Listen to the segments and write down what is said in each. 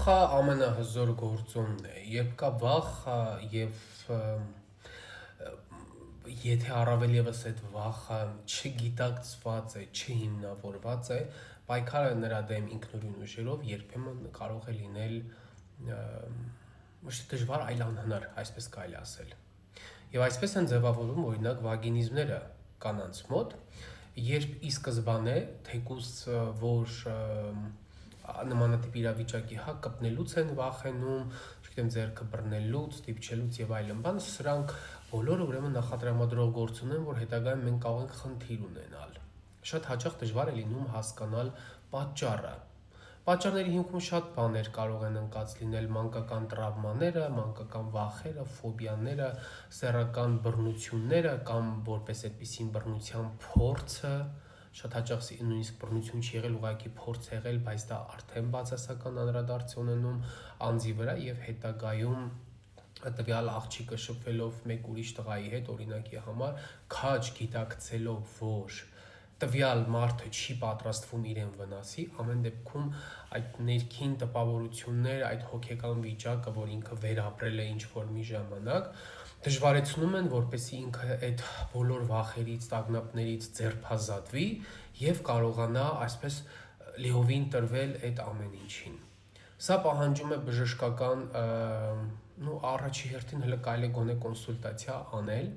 Վախը ամենահզոր գործոնն է, երբ կա վախ եւ եթե առավել եւս այդ վախը չգիտակցված է, չհիմնավորված է, պայքարը նրա դեմ ինքնուրույն ուժերով երբեմն կարող է լինել ոչ թե դժվար, այլ անհնար, այսպես կարելի ասել։ Եվ այսպես են ձևավորվում օրինակ վագինիզմները կանանց մոտ, երբ ի սկզբանե թեկուզ որ նմանատիպ իրավիճակի կպնելուց են վախենում, չգիտեմ, ձեռքը բռնելուց, դիպչելուց եւ այլն բան, սրանք բոլորը ուրեմն նախատրամադրող գործ ունեն, որ հետագայում մենք կարող ենք խնդիր ունենալ։ Շատ հաճախ դժվար է լինում հասկանալ պատճառը։ Պատճառների հիմքում շատ բաներ կարող են ընկած լինել՝ մանկական տրավմաները, մանկական վախերը, ֆոբիաները, սեռական բռնությունները կամ որպես այդպիսին բռնության փորձը, շատ հաճախ նույնիսկ բռնություն չի եղել, ուղղակի փորձ եղել, բայց դա արդեն բացասական անդրադարձ ունենում անձի վրա եւ հետագայում տվյալ աղջիկը շփվելով մեկ ուրիշ տղայի հետ, օրինակի համար, քաջ գիտակցելով, որ տվյալ մարդը չի պատրաստվում իրեն վնասի, ամեն դեպքում այդ ներքին տպավորություններ, այդ հոգեկան վիճակը, որ ինքը վերապրել է ինչ-որ մի ժամանակ, դժվարեցնում են, որպեսզի ինքը այդ բոլոր վախերից, տագնապներից ձերբազատվի եւ կարողանա այսպես լիովին տրվել այդ ամեն ինչին։ Սա պահանջում է բժշկական, առաջի հերթին հələ կարելի է գոնե կոնսուլտացիա անել,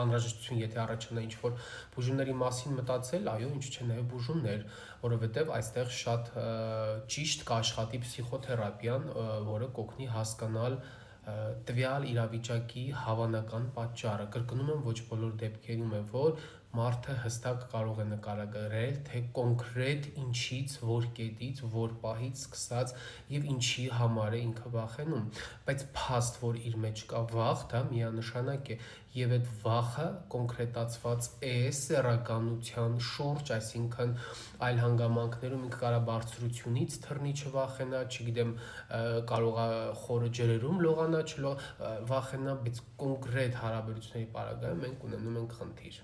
անհրաժեշտություն, եթե առաջանա ինչ-որ բուժումների մասին մտածել, այո, ինչ չէ, նաև բուժումներ, որովհետև այստեղ շատ ճիշտ կաշխատի փսիխոթերապիան, որը կօգնի հասկանալ տվյալ իրավիճակի հավանական պատճառը։ Կրկնում եմ, ոչ բոլոր դեպքերում է, որ մարդը հստակ կարող է նկարագրել, թե կոնկրետ ինչից, որ կետից, որ պահից սկսած եւ ինչի համար է ինքը վախենում, բայց փաստ, որ իր մեջ կա վախ, դա միանշանակ է եւ այդ վախը կոնկրետացված է սեռականության շուրջ, այսինքն այլ հանգամանքներում ինքը կարող է բարձրությունից թռնի չվախենա, չգիտեմ, կարող է խորը ջրերում լողանա, վախենա, բայց կոնկրետ հարաբերությունների պարագայում մենք ունենում ենք խնդիր։